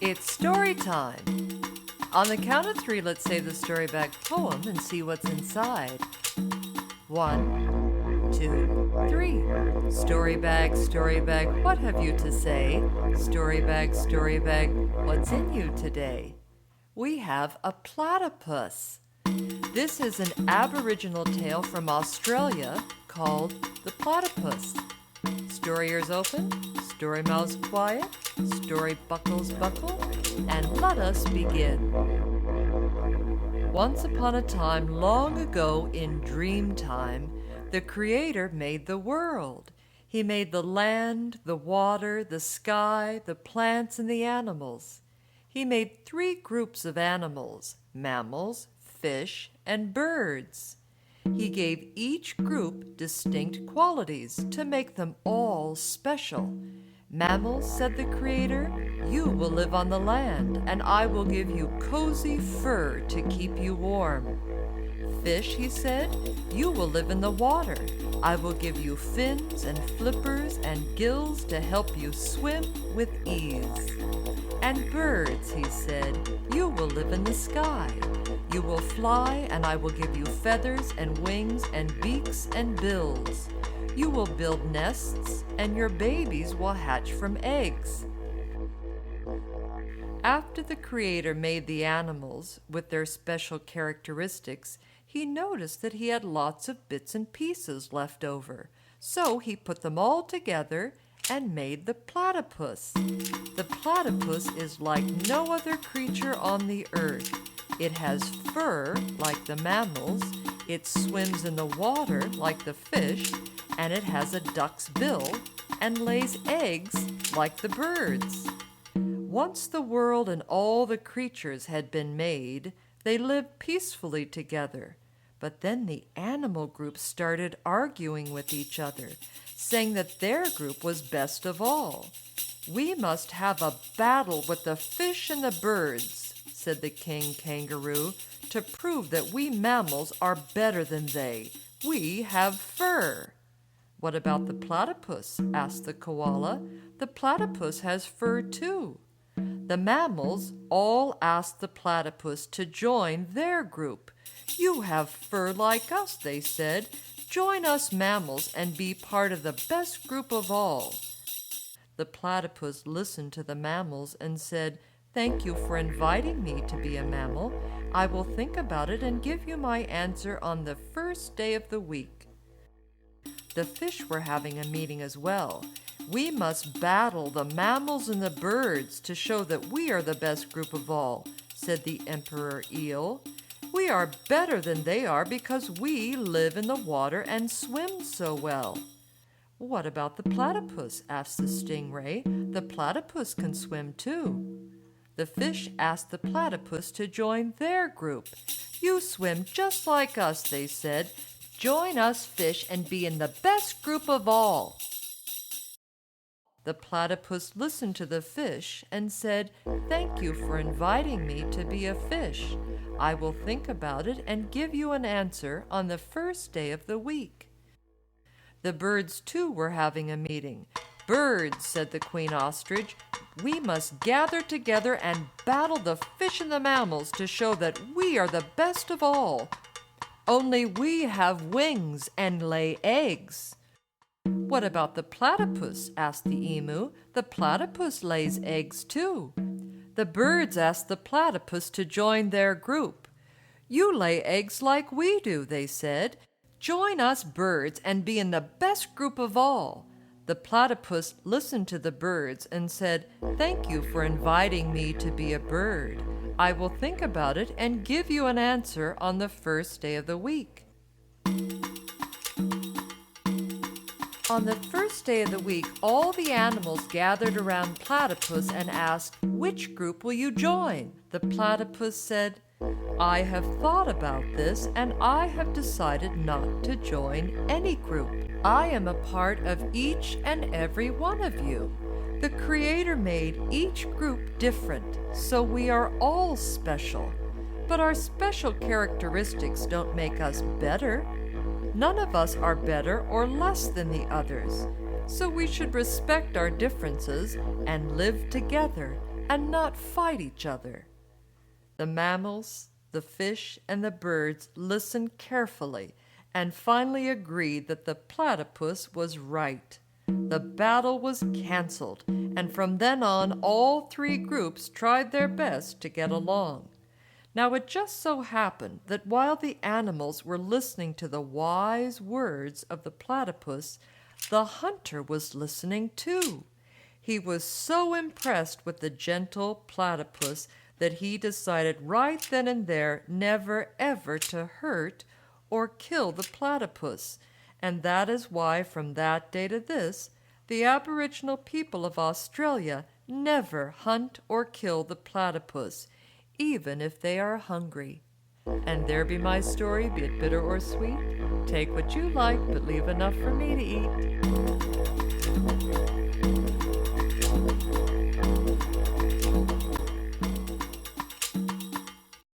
It's story time. On the count of 3, let's say the Storybag poem and see what's inside. 1, 2, 3. Storybag, Storybag, what have you to say? Storybag, Storybag, what's in you today? We have a platypus. This is an Aboriginal tale from Australia called The Platypus. Story ears open, story mouths quiet, story buckles buckle, and let us begin. Once upon a time, long ago in dream time, the Creator made the world. He made the land, the water, the sky, the plants, and the animals. He made 3 groups of animals: mammals, fish, and birds. He gave each group distinct qualities to make them all special. Mammals, said the Creator, you will live on the land, and I will give you cozy fur to keep you warm. Fish, he said, you will live in the water. I will give you fins and flippers and gills to help you swim with ease. And birds, he said, you will live in the sky. You will fly, and I will give you feathers and wings and beaks and bills. You will build nests, and your babies will hatch from eggs. After the Creator made the animals with their special characteristics, he noticed that he had lots of bits and pieces left over. So he put them all together and made the platypus. The platypus is like no other creature on the earth. It has fur like the mammals, it swims in the water like the fish, and it has a duck's bill and lays eggs like the birds. Once the world and all the creatures had been made, they lived peacefully together. But then the animal group started arguing with each other, saying that their group was best of all. We must have a battle with the fish and the birds, said the king kangaroo, to prove that we mammals are better than they. We have fur. What about the platypus? Asked the koala. The platypus has fur too. The mammals all asked the platypus to join their group. You have fur like us, they said. Join us mammals and be part of the best group of all. The platypus listened to the mammals and said, Thank you for inviting me to be a mammal. I will think about it and give you my answer on the first day of the week. The fish were having a meeting as well. We must battle the mammals and the birds to show that we are the best group of all, said the emperor eel. We are better than they are because we live in the water and swim so well. What about the platypus? Asked the stingray. The platypus can swim too. The fish asked the platypus to join their group. You swim just like us, they said. Join us, fish, and be in the best group of all. The platypus listened to the fish and said, Thank you for inviting me to be a fish. I will think about it and give you an answer on the first day of the week. The birds, too, were having a meeting. Birds, said the queen ostrich, we must gather together and battle the fish and the mammals to show that we are the best of all. Only we have wings and lay eggs. What about the platypus? Asked the emu. The platypus lays eggs too. The birds asked the platypus to join their group. You lay eggs like we do, they said. Join us birds and be in the best group of all. The platypus listened to the birds and said, Thank you for inviting me to be a bird. I will think about it and give you an answer on the first day of the week. On the first day of the week, all the animals gathered around Platypus and asked, Which group will you join? The platypus said, I have thought about this and I have decided not to join any group. I am a part of each and every one of you. The Creator made each group different, so we are all special. But our special characteristics don't make us better. None of us are better or less than the others, so we should respect our differences and live together and not fight each other. The mammals, the fish, and the birds listened carefully and finally agreed that the platypus was right. The battle was canceled, and from then on all three groups tried their best to get along. Now it just so happened that while the animals were listening to the wise words of the platypus, the hunter was listening too. He was so impressed with the gentle platypus that he decided right then and there never ever to hurt or kill the platypus. And that is why from that day to this, the Aboriginal people of Australia never hunt or kill the platypus, even if they are hungry. And there be my story, be it bitter or sweet. Take what you like, but leave enough for me to eat.